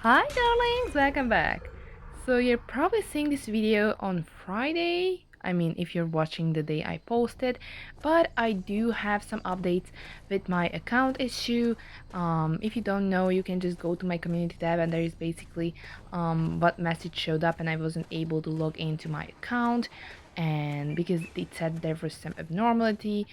Hi darlings, welcome back. So you're probably seeing this video on Friday. I mean, if you're watching the day I posted, but I do have some updates with my account issue. If you don't know, you can just go to my community tab and there is basically what message showed up and I wasn't able to log into my account, and because it said there was some abnormality.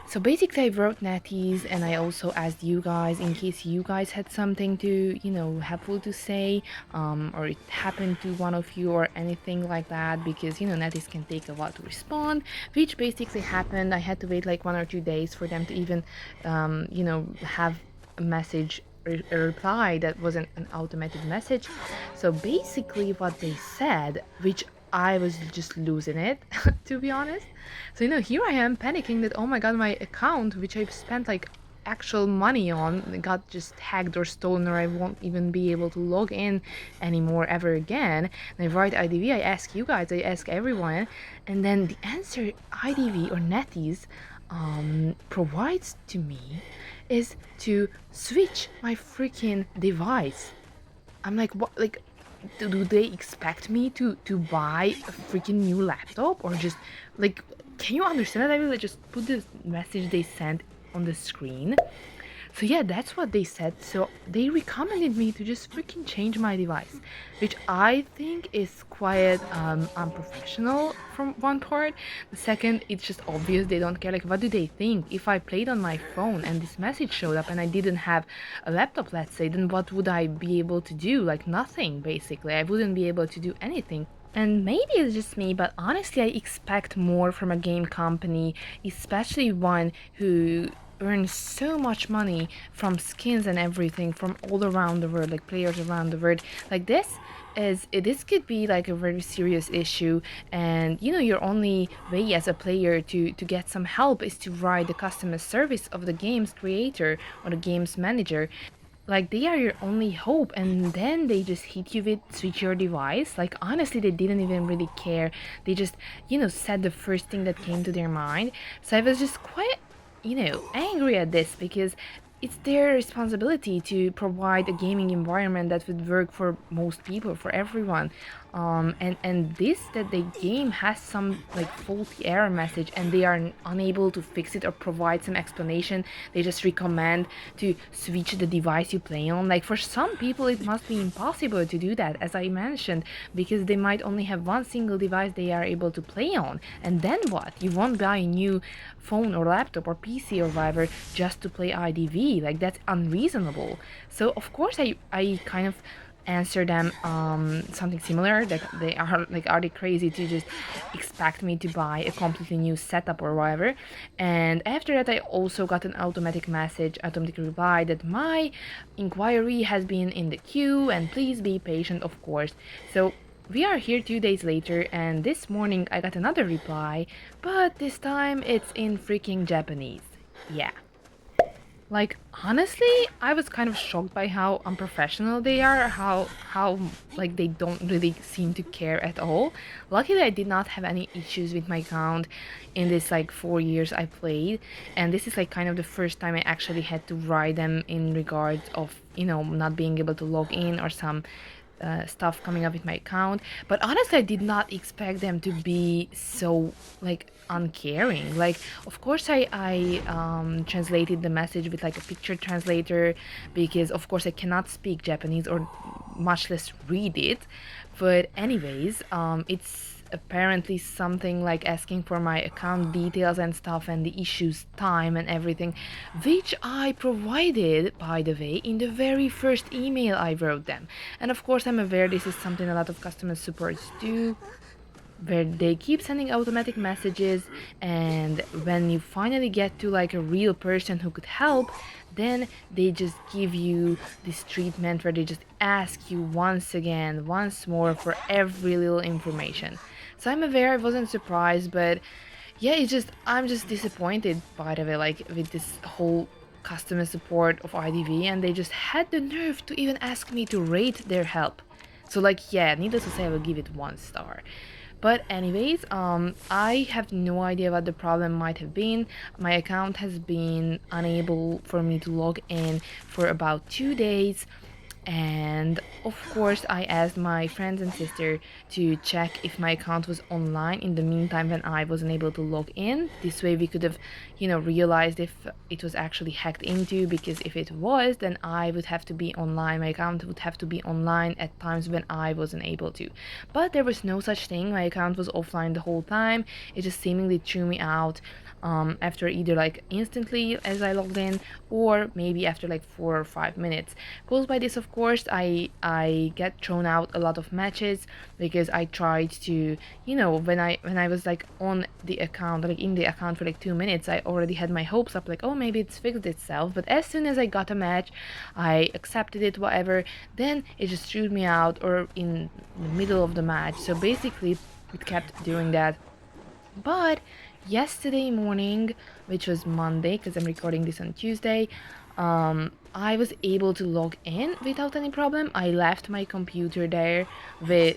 So basically, I wrote Netease'S and I also asked you guys in case you guys had something to, helpful to say, or it happened to one of you or anything like that, because, Netease's can take a while to respond, which basically happened. I had to wait like 1 or 2 days for them to even, have a message, a reply that wasn't an automated message. So basically, what they said, which I was just losing it, to be honest. So, here I am panicking that, oh my god, my account, which I've spent like actual money on, got just hacked or stolen, or I won't even be able to log in anymore ever again. And I write IDV, I ask you guys, I ask everyone, and then the answer IDV or Netease's provides to me is to switch my freaking device. I'm like, what? Like, do they expect me to buy a freaking new laptop, or just like, can you understand that I will just put the message they sent on the screen? So yeah, that's what they said. So they recommended me to just freaking change my device, which I think is quite unprofessional from one part. The second, it's just obvious they don't care. Like, what do they think? If I played on my phone and this message showed up and I didn't have a laptop, let's say, then what would I be able to do? Like nothing, basically. I wouldn't be able to do anything. And maybe it's just me, but honestly, I expect more from a game company, especially one who earns so much money from skins and everything from all around the world, like players around the world. Like this could be like a very serious issue, and your only way as a player to get some help is to write the customer service of the game's creator or the game's manager. Like, they are your only hope, and then they just hit you with switch your device. Like, honestly, they didn't even really care. They just said the first thing that came to their mind. So I was just quite angry at this, because it's their responsibility to provide a gaming environment that would work for most people, for everyone. And this, that the game has some like faulty error message and they are unable to fix it or provide some explanation. They just recommend to switch the device you play on. Like, for some people it must be impossible to do that, as I mentioned, because they might only have one single device they are able to play on. And then what? You won't buy a new phone or laptop or PC or whatever just to play IDV. Like, that's unreasonable. So of course I kind of answer them something similar, that they are like, are they crazy to just expect me to buy a completely new setup or whatever. And after that, I also got an automatic reply that my inquiry has been in the queue and please be patient, of course. So we are here 2 days later, and this morning I got another reply, but this time it's in freaking Japanese. Yeah. Like, honestly, I was kind of shocked by how unprofessional they are, how like they don't really seem to care at all. Luckily, I did not have any issues with my account in this like 4 years I played, and this is like kind of the first time I actually had to write them in regards of not being able to log in or some stuff coming up with my account. But honestly, I did not expect them to be so like uncaring. Like, of course, I translated the message with like a picture translator, because of course I cannot speak Japanese or much less read it. But anyways, it's apparently something like asking for my account details and stuff, and the issues time and everything, which I provided, by the way, in the very first email I wrote them. And of course, I'm aware this is something a lot of customer supports do, where they keep sending automatic messages, and when you finally get to like a real person who could help, then they just give you this treatment where they just ask you once again, once more, for every little information. So I'm aware, I wasn't surprised, but yeah, I'm just disappointed, by the way, like with this whole customer support of IDV, and they just had the nerve to even ask me to rate their help. So like, yeah, needless to say, I will give it 1 star. But anyways, I have no idea what the problem might have been. My account has been unable for me to log in for about 2 days. And of course I asked my friends and sister to check if my account was online in the meantime when I wasn't able to log in. This way we could have, realized if it was actually hacked into, because if it was, then I would have to be online, my account would have to be online at times when I wasn't able to. But there was no such thing. My account was offline the whole time. It just seemingly threw me out after either like instantly as I logged in, or maybe after like 4 or 5 minutes. Caused by this, of course, I get thrown out a lot of matches because I tried to, when I was like on the account, like in the account for like 2 minutes, I already had my hopes up, like, oh, maybe it's fixed itself. But as soon as I got a match, I accepted it, whatever, then it just threw me out, or in the middle of the match. So basically it kept doing that. But yesterday morning, which was Monday, because I'm recording this on Tuesday, I was able to log in without any problem. I left my computer there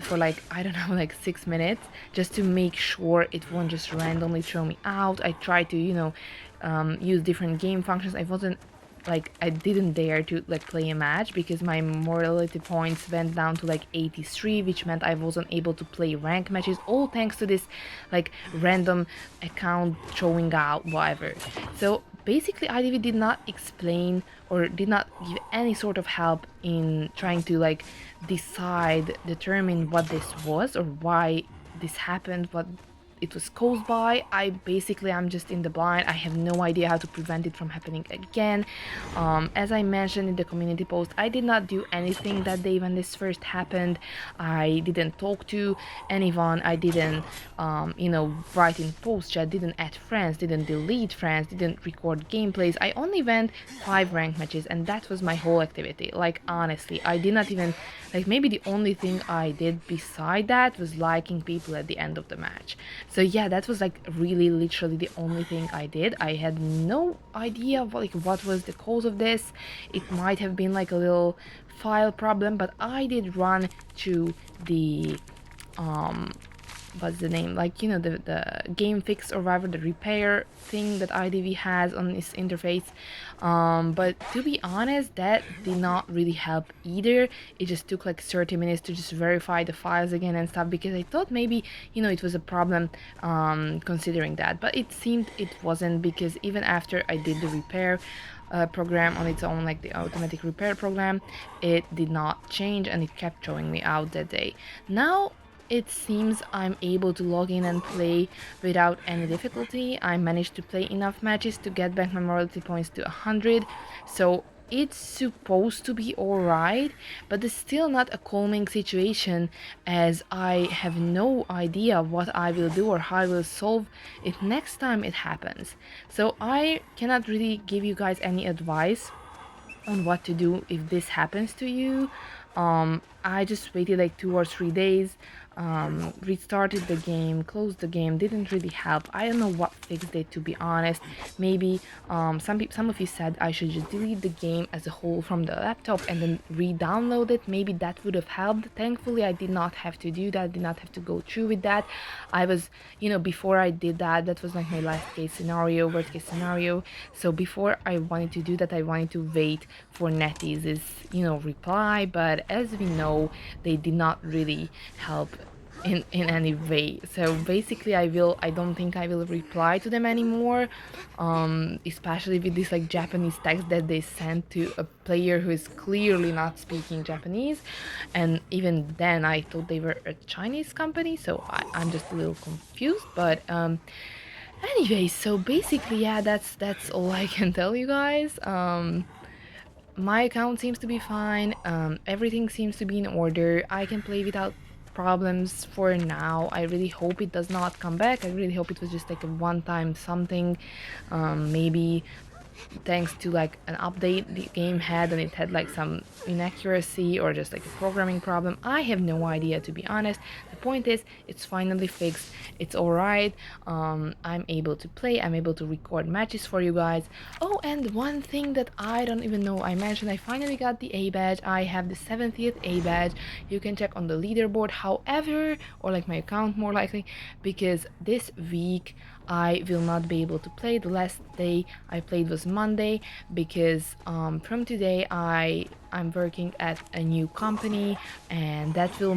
for like, I don't know, like 6 minutes, just to make sure it won't just randomly throw me out. I tried to, use different game functions. I didn't dare to like play a match because my morality points went down to like 83, which meant I wasn't able to play rank matches, all thanks to this like random account throwing out whatever. So basically IDV did not explain or did not give any sort of help in trying to like determine what this was or why this happened, what it was caused by. I'm just in the blind. I have no idea how to prevent it from happening again. As I mentioned in the community post, I did not do anything that day when this first happened. I didn't talk to anyone. I didn't write in post chat, didn't add friends, didn't delete friends, didn't record gameplays. I only went 5 rank matches, and that was my whole activity. Like, honestly, I did not even, like, maybe the only thing I did beside that was liking people at the end of the match. So yeah, that was like really literally the only thing I did. I had no idea what was the cause of this. It might have been like a little file problem, but I did run to the what's the name, like, the game fix or whatever, the repair thing that IDV has on its interface, but to be honest, that did not really help either. It just took like 30 minutes to just verify the files again and stuff, because I thought maybe it was a problem considering that, but it seemed it wasn't, because even after I did the repair program on its own, like the automatic repair program, it did not change and it kept throwing me out that day. Now it seems I'm able to log in and play without any difficulty. I managed to play enough matches to get back my morality points to 100, so it's supposed to be alright, but it's still not a calming situation, as I have no idea what I will do or how I will solve it next time it happens. So I cannot really give you guys any advice on what to do if this happens to you. I just waited like 2 or 3 days, restarted the game, closed the game, didn't really help. I don't know what fixed it, to be honest. Maybe some of you said I should just delete the game as a whole from the laptop and then re-download it. Maybe that would have helped. Thankfully I did not have to do that, did not have to go through with that. I was, before I did that, that was like my worst case scenario. So before I wanted to do that, I wanted to wait for Netease'S reply, but as we know, they did not really help in any way. So basically I don't think I will reply to them anymore, especially with this like Japanese text that they sent to a player who is clearly not speaking Japanese, and even then I thought they were a Chinese company, so I'm just a little confused. But anyway, so basically, yeah, that's all I can tell you guys. My account seems to be fine, everything seems to be in order. I can play without problems for now. I really hope it does not come back. I really hope it was just like a one-time something, maybe thanks to like an update the game had, and it had like some inaccuracy or just like a programming problem. I have no idea, to be honest. The point is, it's finally fixed, it's alright. I'm able to play, I'm able to record matches for you guys. Oh, and one thing that I don't even know I mentioned, I finally got the A badge. I have the 70th A badge. You can check on the leaderboard, however, or like my account more likely, because this week I will not be able to play. The last day I played was Monday because from today I'm working at a new company, and that will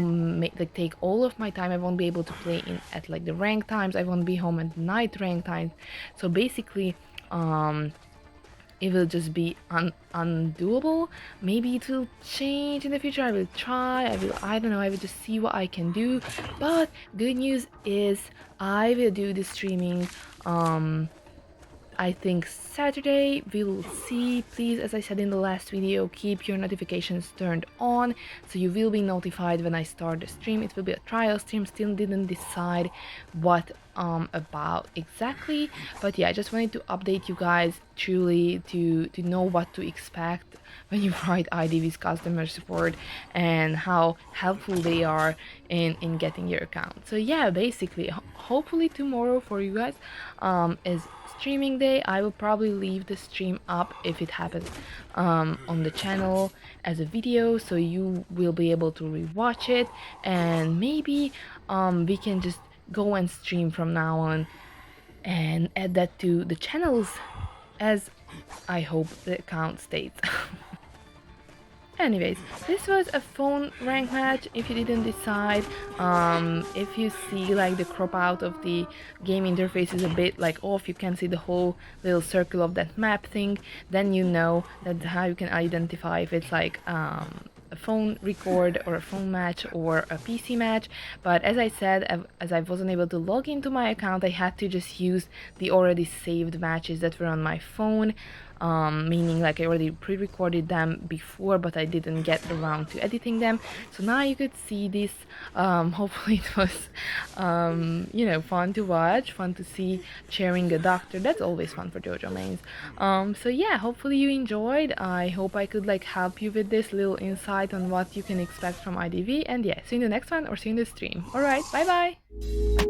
take all of my time. I won't be able to play at like the rank times. I won't be home at night rank times. So basically, it will just be undoable. Maybe it will change in the future. I will try. I don't know. I will just see what I can do. But good news is I will do the streaming. I think Saturday. We'll see. Please, as I said in the last video, keep your notifications turned on so you will be notified when I start the stream. It will be a trial stream. Still didn't decide what about exactly, but yeah, I just wanted to update you guys truly to know what to expect when you write IDV's customer support and how helpful they are in getting your account. So yeah, basically hopefully tomorrow for you guys is streaming day. I will probably leave the stream up if it happens on the channel as a video, so you will be able to rewatch it, and maybe we can just go and stream from now on and add that to the channels, as I hope the account states. Anyways, this was a phone rank match. If you didn't decide, if you see like the crop out of the game interface is a bit like off, you can see the whole little circle of that map thing, then you know that how you can identify if it's like a phone record or a phone match or a PC match. But as I said, as I wasn't able to log into my account, I had to just use the already saved matches that were on my phone, meaning like I already pre-recorded them before, but I didn't get around to editing them. So now you could see this. Hopefully it was you know, fun to watch, fun to see sharing a doctor. That's always fun for JoJo mains. So yeah, hopefully you enjoyed. I hope I could like help you with this little insight on what you can expect from IDV, and yeah, see you in the next one or see you in the stream. Alright, bye bye.